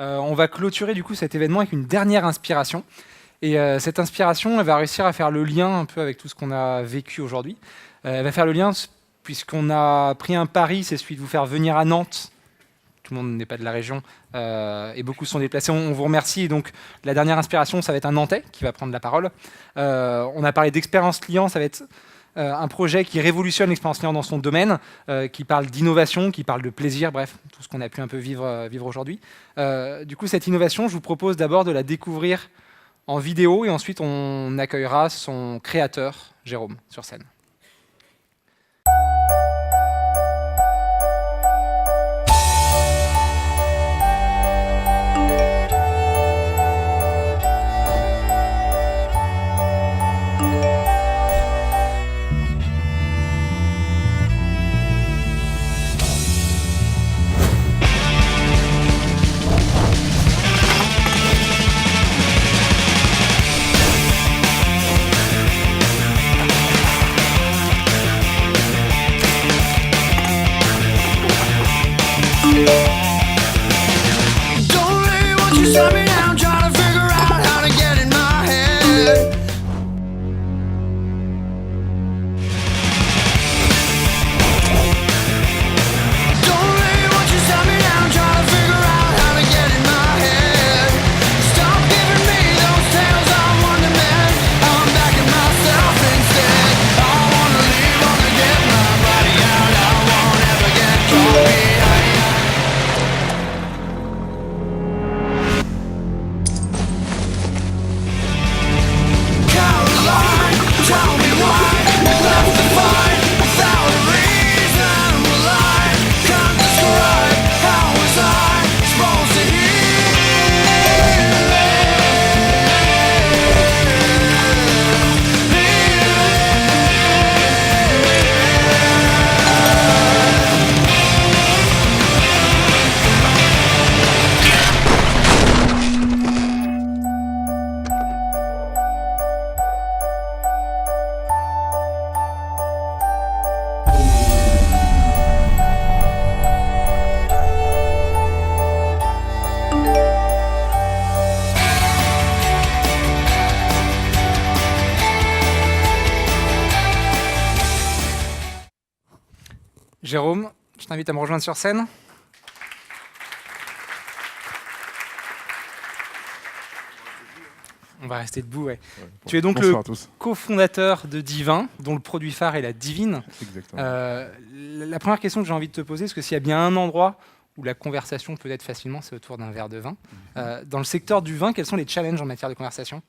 On va clôturer du coup cet événement avec une dernière inspiration. Et cette inspiration, elle va réussir à faire le lien un peu avec tout ce qu'on a vécu aujourd'hui. Elle va faire le lien puisqu'on a pris un pari, c'est celui de vous faire venir à Nantes. Tout le monde n'est pas de la région et beaucoup sont déplacés. On vous remercie. Et donc la dernière inspiration, ça va être un Nantais qui va prendre la parole. On a parlé d'expérience client, ça va être un projet qui révolutionne l'expérience client dans son domaine, qui parle d'innovation, qui parle de plaisir, bref, tout ce qu'on a pu un peu vivre aujourd'hui. Du coup, cette innovation, je vous propose d'abord de la découvrir en vidéo et ensuite on accueillera son créateur, Jérôme, sur scène. Shut me down, trying to figure out how to get in my head. Don't really want you shut me down, trying to figure out how to get in my head. Stop giving me those tales of wonderment. I'm backing myself instead. I wanna leave, wanna get my body out. I won't ever get caught behind. Tell me why left to find without a reason. Well, I can't describe how was I supposed to Jérôme, je t'invite à me rejoindre sur scène. On va rester debout, ouais. Tu es donc le cofondateur de Divin, dont le produit phare est la Divine. Exactement. La première question que j'ai envie de te poser, c'est que s'il y a bien un endroit où la conversation peut être facilement, c'est autour d'un verre de vin. Dans le secteur du vin, quels sont les challenges en matière de conversation ?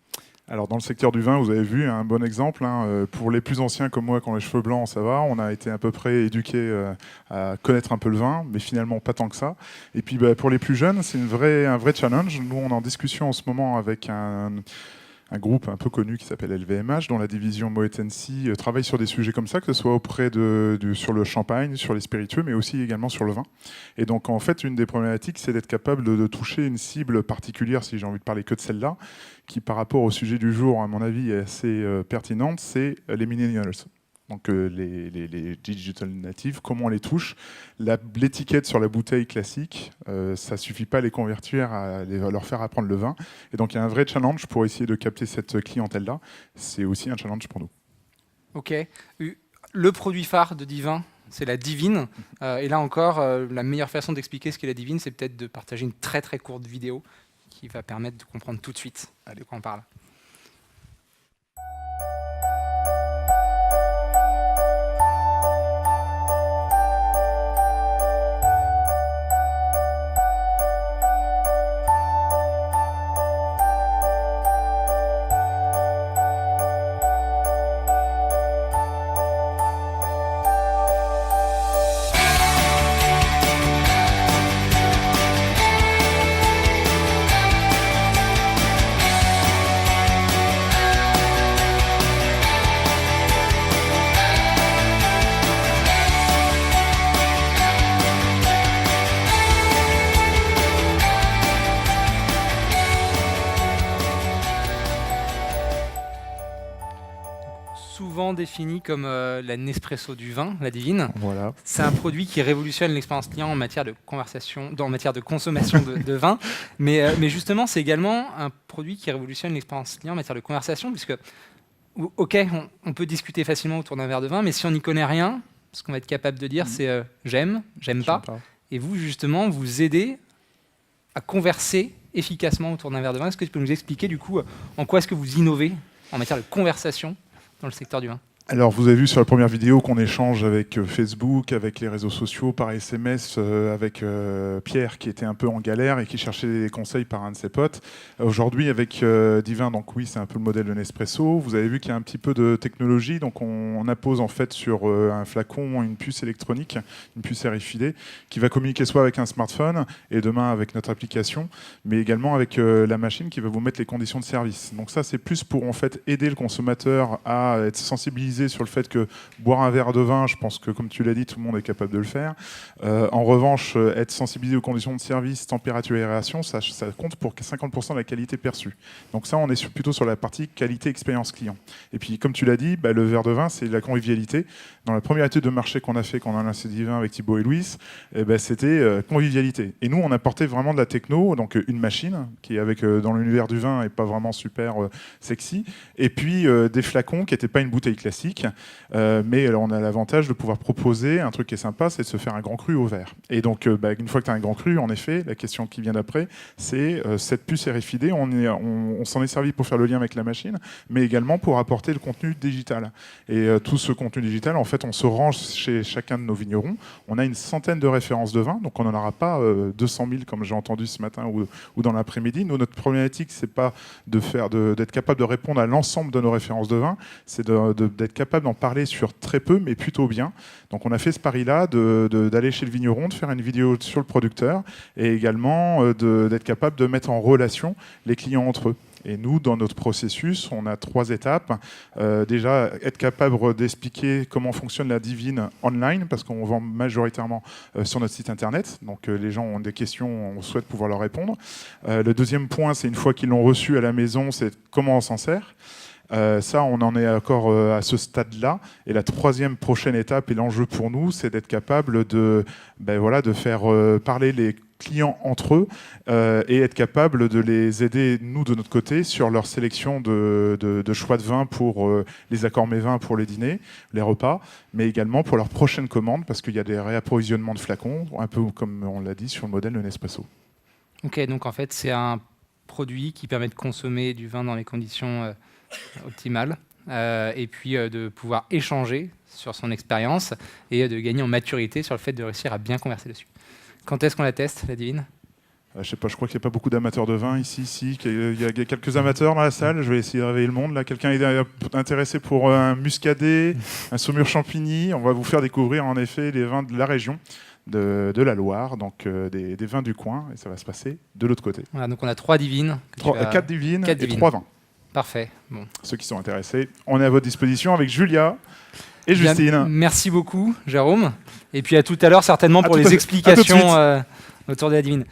Alors dans le secteur du vin, vous avez vu un bon exemple. Pour les plus anciens comme moi, qui ont les cheveux blancs, ça va. On a été à peu près éduqués à connaître un peu le vin, mais finalement pas tant que ça. Et puis pour les plus jeunes, c'est un vrai challenge. Nous, on est en discussion en ce moment avec un groupe un peu connu qui s'appelle LVMH, dont la division Moet Hennessy travaille sur des sujets comme ça, que ce soit sur le champagne, sur les spiritueux, mais aussi également sur le vin. Et donc en fait, une des problématiques, c'est d'être capable de toucher une cible particulière, si j'ai envie de parler que de celle-là, qui par rapport au sujet du jour, à mon avis, est assez pertinente, c'est les millennials. Donc les digital natives, comment on les touche. L'étiquette sur la bouteille classique, ça ne suffit pas à les convertir, à leur faire apprendre le vin. Et donc il y a un vrai challenge pour essayer de capter cette clientèle-là. C'est aussi un challenge pour nous. Ok. Le produit phare de Divin, c'est la Divine. Et là encore, la meilleure façon d'expliquer ce qu'est la Divine, c'est peut-être de partager une très très courte vidéo qui va permettre de comprendre tout de suite de quoi on parle. souvent défini comme la Nespresso du vin, la Divine. Voilà. C'est un produit qui révolutionne l'expérience client en matière de conversation, en matière de consommation de vin. Mais justement, c'est également un produit qui révolutionne l'expérience client en matière de conversation, puisque, ok, on peut discuter facilement autour d'un verre de vin, mais si on n'y connaît rien, ce qu'on va être capable de dire, c'est j'aime pas. Et vous, justement, vous aidez à converser efficacement autour d'un verre de vin. Est-ce que tu peux nous expliquer, du coup, en quoi est-ce que vous innovez en matière de conversation dans le secteur du vin? Alors, vous avez vu sur la première vidéo qu'on échange avec Facebook, avec les réseaux sociaux, par SMS, avec Pierre qui était un peu en galère et qui cherchait des conseils par un de ses potes. Aujourd'hui, avec Divin, donc oui, c'est un peu le modèle de Nespresso. Vous avez vu qu'il y a un petit peu de technologie. Donc, on appose en fait sur un flacon une puce électronique, une puce RFID, qui va communiquer soit avec un smartphone et demain avec notre application, mais également avec la machine qui va vous mettre les conditions de service. Donc ça, c'est plus pour en fait aider le consommateur à être sensibilisé sur le fait que boire un verre de vin, je pense que comme tu l'as dit, tout le monde est capable de le faire. En revanche, être sensibilisé aux conditions de service, température et aération, ça compte pour 50% de la qualité perçue. Donc ça, on est plutôt sur la partie qualité expérience client. Et puis, comme tu l'as dit, le verre de vin, c'est la convivialité. Dans la première étude de marché qu'on a fait quand on a lancé Divin avec Thibaut et Louis, c'était convivialité. Et nous, on apportait vraiment de la techno, donc une machine qui, dans l'univers du vin, n'est pas vraiment super sexy, et puis des flacons qui n'étaient pas une bouteille classique. Mais alors, on a l'avantage de pouvoir proposer un truc qui est sympa, c'est de se faire un grand cru au verre. Et donc, une fois que tu as un grand cru, en effet, la question qui vient d'après, c'est cette puce RFID, on s'en est servi pour faire le lien avec la machine, mais également pour apporter le contenu digital. Et tout ce contenu digital, en fait, on se range chez chacun de nos vignerons. On a une centaine de références de vin, donc on n'en aura pas 200 000 comme j'ai entendu ce matin ou dans l'après-midi. Nous, notre problématique, c'est pas d'être capable de répondre à l'ensemble de nos références de vin, c'est d'être capable d'en parler sur très peu, mais plutôt bien. Donc on a fait ce pari-là d'aller chez le vigneron, de faire une vidéo sur le producteur et également d'être capable de mettre en relation les clients entre eux. Et nous, dans notre processus, on a 3 étapes. Déjà, être capable d'expliquer comment fonctionne la Divine online, parce qu'on vend majoritairement sur notre site internet. Donc les gens ont des questions, on souhaite pouvoir leur répondre. Le deuxième point, c'est une fois qu'ils l'ont reçu à la maison, c'est comment on s'en sert. Ça, on en est encore à ce stade-là. Et la troisième prochaine étape et l'enjeu pour nous, c'est d'être capable de faire parler les clients entre eux et être capable de les aider, nous, de notre côté, sur leur sélection de choix de vin pour les accords mets vins pour les dîners, les repas, mais également pour leurs prochaines commandes, parce qu'il y a des réapprovisionnements de flacons, un peu comme on l'a dit sur le modèle de Nespresso. Ok, donc en fait, c'est un produit qui permet de consommer du vin dans les conditions optimales et puis de pouvoir échanger sur son expérience et de gagner en maturité sur le fait de réussir à bien converser dessus. Quand est-ce qu'on la teste, la Divine ? Je sais pas, je crois qu'il n'y a pas beaucoup d'amateurs de vin ici. Il y a quelques amateurs dans la salle. Je vais essayer de réveiller le monde. Là, quelqu'un est intéressé pour un muscadet, un saumur champigny. On va vous faire découvrir en effet les vins de la région, de la Loire, donc des vins du coin. Et ça va se passer de l'autre côté. Voilà, donc on a 3 divines. 4 divines et 3 vins. Parfait. Bon. Ceux qui sont intéressés, on est à votre disposition avec Julia et Justine. Bien, merci beaucoup, Jérôme. Et puis à tout à l'heure, certainement, pour les explications autour de la Divine.